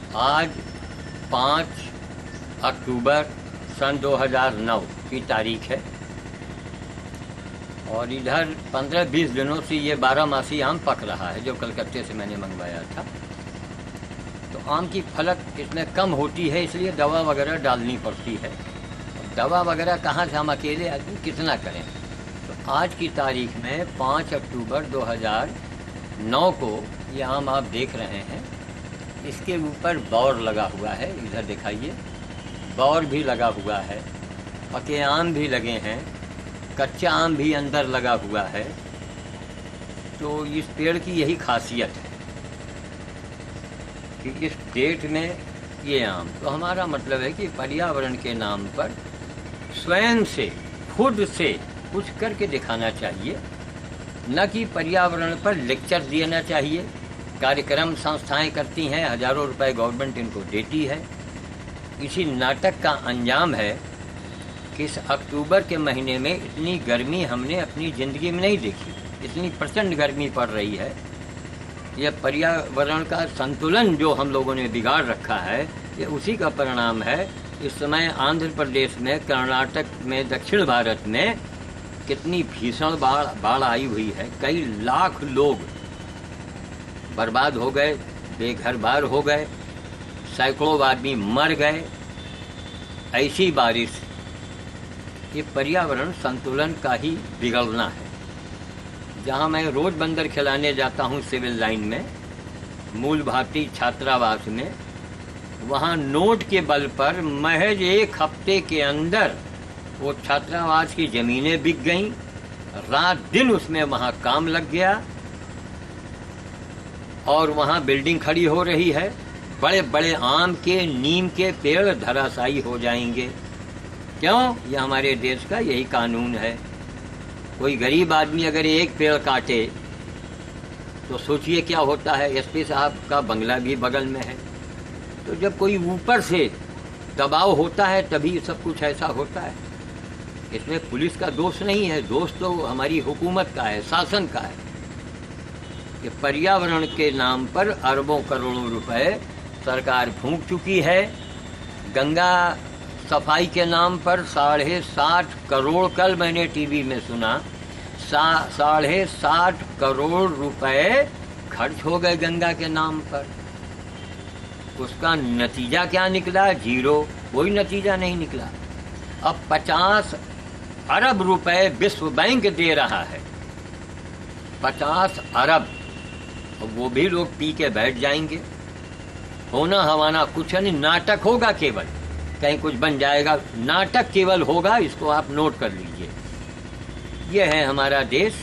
आज 5 अक्टूबर सन 2009 की तारीख है और इधर 15-20 दिनों से ये 12 आम पक रहा है जो कलकत्ते से मैंने मंगवाया था। तो आम की फलक इसमें कम होती है, इसलिए दवा वगैरह डालनी पड़ती है। दवा वगैरह कहाँ से हम अकेले आदमी कितना करें। तो आज की तारीख में 5 अक्टूबर 2009 को ये आम आप देख रहे हैं, इसके ऊपर बौर लगा हुआ है। इधर दिखाइए, बौर भी लगा हुआ है, पके आम भी लगे हैं, कच्चा आम भी अंदर लगा हुआ है। तो इस पेड़ की यही खासियत है कि इस डेट में ये आम, तो हमारा मतलब है कि पर्यावरण के नाम पर स्वयं से खुद से कुछ करके दिखाना चाहिए, न कि पर्यावरण पर लेक्चर देना चाहिए। कार्यक्रम संस्थाएं करती हैं, हजारों रुपए गवर्नमेंट इनको देती है। इसी नाटक का अंजाम है कि इस अक्टूबर के महीने में इतनी गर्मी हमने अपनी ज़िंदगी में नहीं देखी। इतनी प्रचंड गर्मी पड़ रही है। यह पर्यावरण का संतुलन जो हम लोगों ने बिगाड़ रखा है, ये उसी का परिणाम है। इस समय आंध्र प्रदेश में, कर्नाटक में, दक्षिण भारत में कितनी भीषण बाढ़ आई हुई है। कई लाख लोग बर्बाद हो गए, बेघर बार हो गए, सैकड़ों आदमी मर गए। ऐसी बारिश, ये पर्यावरण संतुलन का ही बिगड़ना है। जहाँ मैं रोज बंदर खिलाने जाता हूँ सिविल लाइन में, मूल भारतीय छात्रावास में, वहाँ नोट के बल पर महज 1 हफ्ते के अंदर वो छात्रावास की ज़मीनें बिक गईं। रात दिन उसमें वहाँ काम लग गया और वहाँ बिल्डिंग खड़ी हो रही है। बड़े बड़े आम के, नीम के पेड़ धराशायी हो जाएंगे। क्यों? ये हमारे देश का यही कानून है। कोई गरीब आदमी अगर एक पेड़ काटे तो सोचिए क्या होता है। एसपी साहब का बंगला भी बगल में है। तो जब कोई ऊपर से दबाव होता है तभी सब कुछ ऐसा होता है। इसमें पुलिस का दोष नहीं है, दोष तो हमारी हुकूमत का है, शासन का है कि पर्यावरण के नाम पर अरबों करोड़ों रुपए सरकार फूंक चुकी है। गंगा सफाई के नाम पर 60.5 करोड़, कल मैंने टीवी में सुना, 60.5 करोड़ रुपए खर्च हो गए गंगा के नाम पर। उसका नतीजा क्या निकला? जीरो, कोई नतीजा नहीं निकला। अब 50 अरब रुपए विश्व बैंक दे रहा है, 50 अरब। वो भी लोग पी के बैठ जाएंगे। होना हवाना कुछ नहीं, नाटक होगा केवल, कहीं कुछ बन जाएगा, नाटक केवल होगा। इसको आप नोट कर लीजिए। यह है हमारा देश।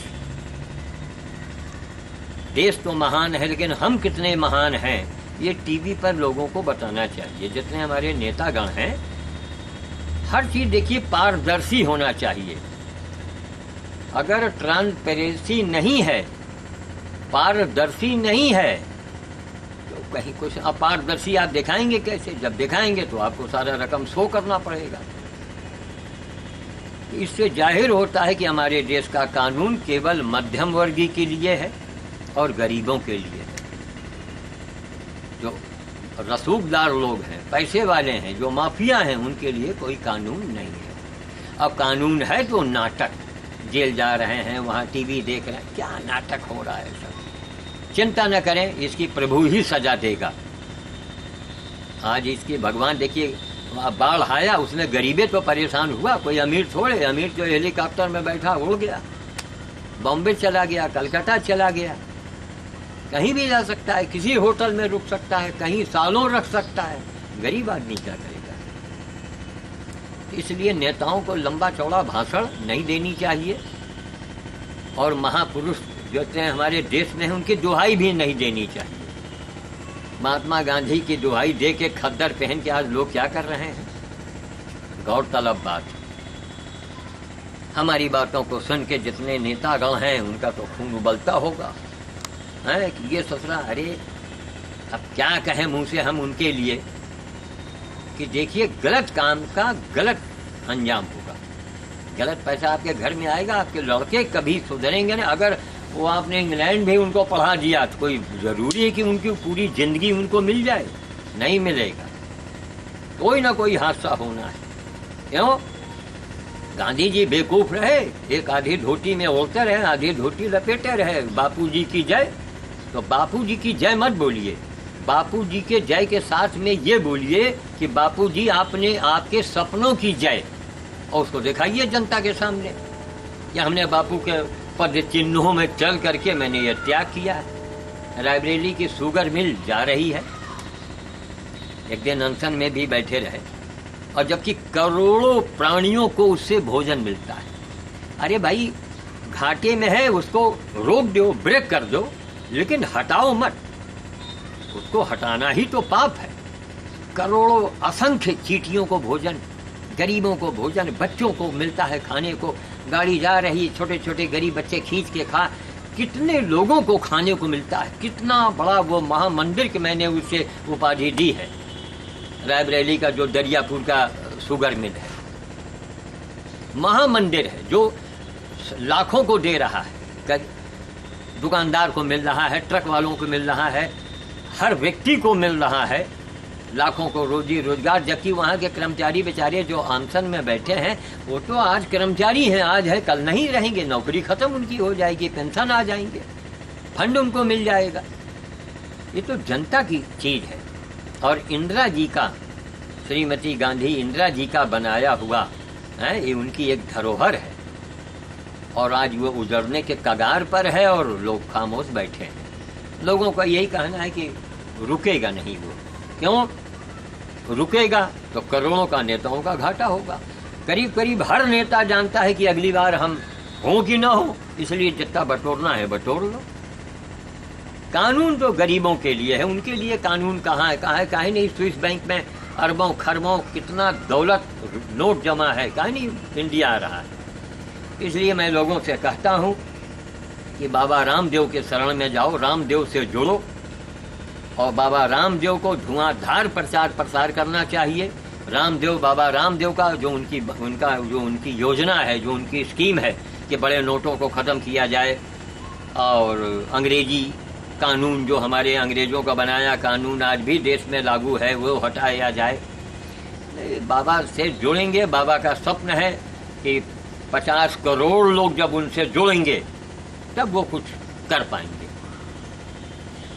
देश तो महान है, लेकिन हम कितने महान हैं ये टीवी पर लोगों को बताना चाहिए। जितने हमारे नेतागण हैं, हर चीज देखिए पारदर्शी होना चाहिए। अगर ट्रांसपेरेंसी नहीं है, पारदर्शी नहीं है, तो कहीं कुछ अपारदर्शी आप दिखाएंगे कैसे? जब दिखाएंगे तो आपको सारा रकम शो करना पड़ेगा। इससे जाहिर होता है कि हमारे देश का कानून केवल मध्यम वर्गीय के लिए है और गरीबों के लिए है। जो रसूखदार लोग हैं, पैसे वाले हैं, जो माफिया हैं, उनके लिए कोई कानून नहीं है। अब कानून है तो नाटक, जेल जा रहे हैं, वहाँ टीवी देख रहे हैं, क्या नाटक हो रहा है सब। चिंता न करें, इसकी प्रभु ही सजा देगा। आज इसकी भगवान देखिए, बाढ़ आया, उसमें गरीबे तो परेशान हुआ, कोई अमीर थोड़े। अमीर जो हेलीकॉप्टर में बैठा उड़ गया, बॉम्बे चला गया, कलकत्ता चला गया, कहीं भी जा सकता है, किसी होटल में रुक सकता है, कहीं सालों रख सकता है। गरीब आदमी क्या करेगा? इसलिए नेताओं को लंबा चौड़ा भाषण नहीं देनी चाहिए और महापुरुष जो हमारे देश में हैं उनकी दुहाई भी नहीं देनी चाहिए। महात्मा गांधी की दुहाई दे के खद्दर पहन के आज लोग क्या कर रहे हैं? गौरतलब बात। हमारी बातों को सुन के जितने नेतागण हैं उनका तो खून उबलता होगा है कि ये ससुरा, अरे अब क्या कहें मुंह से हम उनके लिए कि देखिए गलत काम का गलत अंजाम होगा। गलत पैसा आपके घर में आएगा, आपके लड़के कभी सुधरेंगे ना। अगर वो आपने इंग्लैंड भी उनको पढ़ा दिया तो कोई ज़रूरी है कि उनकी पूरी ज़िंदगी उनको मिल जाए? नहीं मिलेगा। कोई ना कोई हादसा होना है। क्यों? गांधी जी बेवकूफ रहे, एक आधी धोती में ओढ़ते रहे, आधी धोती लपेटे रहे। बापू जी की जय, तो बापू जी की जय मत बोलिए, बापू जी के जय के साथ में ये बोलिए कि बापू जी आपने आपके सपनों की जय, और उसको दिखाइए जनता के सामने कि हमने बापू के पद चिन्हों में चल करके मैंने ये त्याग किया है। रायबरेली की शुगर मिल जा रही है, एक दिन अनशन में भी बैठे रहे, और जबकि करोड़ों प्राणियों को उससे भोजन मिलता है। अरे भाई, घाटे में है, उसको रोक दो, ब्रेक कर दो, लेकिन हटाओ मत। उसको हटाना ही तो पाप है। करोड़ों असंख्य चींटियों को भोजन, गरीबों को भोजन, बच्चों को मिलता है खाने को। गाड़ी जा रही, छोटे छोटे गरीब बच्चे खींच के खा, कितने लोगों को खाने को मिलता है। कितना बड़ा वो महामंदिर कि मैंने उसे उपाधि दी है, रायबरेली का जो दरियापुर का शुगर मिल है, महामंदिर है जो लाखों को दे रहा है। दुकानदार को मिल रहा है, ट्रक वालों को मिल रहा है, हर व्यक्ति को मिल रहा है, लाखों को रोजी रोजगार। जबकि वहाँ के कर्मचारी बेचारे जो अनशन में बैठे हैं, वो तो आज कर्मचारी हैं, आज है कल नहीं रहेंगे, नौकरी खत्म उनकी हो जाएगी, पेंशन आ जाएंगे, फंड उनको मिल जाएगा। ये तो जनता की चीज है। और इंदिरा जी का, श्रीमती गांधी इंदिरा जी का बनाया हुआ है, ये उनकी एक धरोहर है, और आज वो उजड़ने के कगार पर है और लोग खामोश बैठे हैं। लोगों का यही कहना है कि रुकेगा नहीं वो। क्यों? रुकेगा तो करोड़ों का नेताओं का घाटा होगा। करीब करीब हर नेता जानता है कि अगली बार हम हो कि ना हो, इसलिए जितना बटोरना है बटोर लो। कानून तो गरीबों के लिए है, उनके लिए कानून कहाँ है? काहे नहीं स्विस बैंक में अरबों खरबों कितना दौलत नोट जमा है, काहे नहीं इंडिया आ रहा है? इसलिए मैं लोगों से कहता हूँ कि बाबा रामदेव के शरण में जाओ, रामदेव से जुड़ो, और बाबा रामदेव को धुआंधार प्रचार प्रसार करना चाहिए। रामदेव, बाबा रामदेव का जो उनकी योजना है, जो उनकी स्कीम है कि बड़े नोटों को ख़त्म किया जाए, और अंग्रेजी कानून जो हमारे अंग्रेजों का बनाया कानून आज भी देश में लागू है, वो हटाया जाए। बाबा से जुड़ेंगे, बाबा का स्वप्न है कि 50 करोड़ लोग जब उनसे जुड़ेंगे तब वो कुछ कर पाएंगे।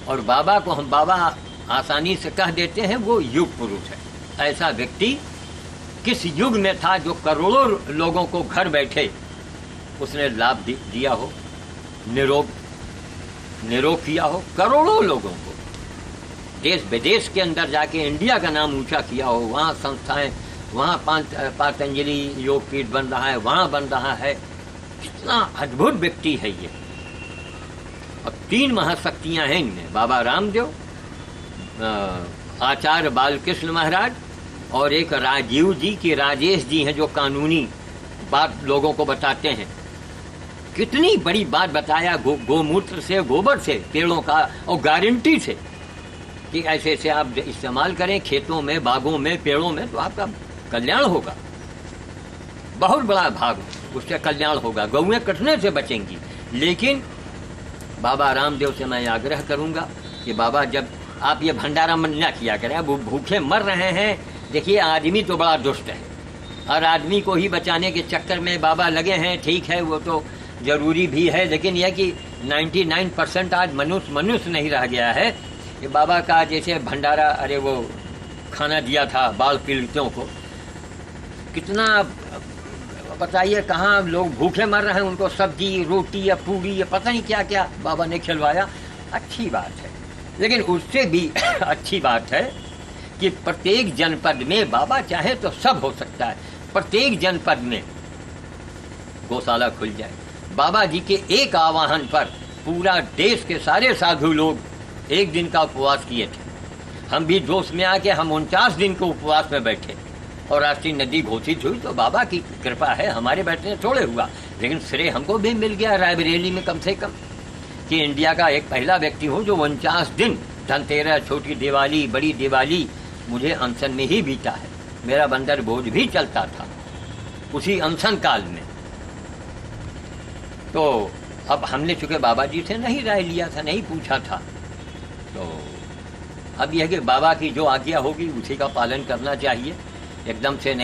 और बाबा को हम बाबा आसानी से कह देते हैं वो युग पुरुष है। ऐसा व्यक्ति किस युग में था जो करोड़ों लोगों को घर बैठे उसने लाभ दिया हो, निरोग किया हो, करोड़ों लोगों को देश विदेश के अंदर जाके इंडिया का नाम ऊंचा किया हो। वहाँ संस्थाएं, वहाँ पातंजलि योग पीठ बन रहा है, वहाँ बन रहा है। कितना अद्भुत व्यक्ति है ये। और 3 महाशक्तियां हैं इनमें, बाबा रामदेव, आचार्य बालकृष्ण महाराज, और एक राजीव जी की राजेश जी हैं जो कानूनी बात लोगों को बताते हैं। कितनी बड़ी बात बताया, गोमूत्र से, गोबर से, पेड़ों का, और गारंटी से कि ऐसे ऐसे आप इस्तेमाल करें खेतों में, बागों में, पेड़ों में, तो आपका कल्याण होगा, बहुत बड़ा भाग उससे कल्याण होगा, गौएं कटने से बचेंगी। लेकिन बाबा रामदेव से मैं आग्रह करूंगा कि बाबा जब आप ये भंडारा मन न किया करें, अब भूखे मर रहे हैं। देखिए आदमी तो बड़ा दुष्ट है, और आदमी को ही बचाने के चक्कर में बाबा लगे हैं। ठीक है, वो तो जरूरी भी है, लेकिन यह कि 99% आज मनुष्य नहीं रह गया है। ये बाबा का जैसे भंडारा, अरे वो खाना दिया था बाल पीड़ितों को, कितना बताइए, कहाँ लोग भूखे मर रहे हैं, उनको सब्जी, रोटी या पूरी या पता नहीं क्या क्या बाबा ने खिलवाया। अच्छी बात है, लेकिन उससे भी अच्छी बात है कि प्रत्येक जनपद में, बाबा चाहे तो सब हो सकता है, प्रत्येक जनपद में गौशाला खुल जाए। बाबा जी के एक आह्वान पर पूरा देश के सारे साधु लोग एक दिन का उपवास किए थे। हम भी जोश में आके हम 49 दिन को उपवास में बैठे, और राष्ट्रीय नदी घोषित हुई तो बाबा की कृपा है, हमारे बैठने थोड़े हुआ, लेकिन श्रेय हमको भी मिल गया रायबरेली में कम से कम, कि इंडिया का एक पहला व्यक्ति हूँ जो 49 दिन, धनतेरस, छोटी दिवाली, बड़ी दिवाली मुझे अनशन में ही बीता है। मेरा बंदर बोझ भी चलता था उसी अनशन काल में। तो अब हमने चूंकि बाबा जी से नहीं राय लिया था, नहीं पूछा था, तो अब यह है कि बाबा की जो आज्ञा होगी उसी का पालन करना चाहिए, एकदम से नहीं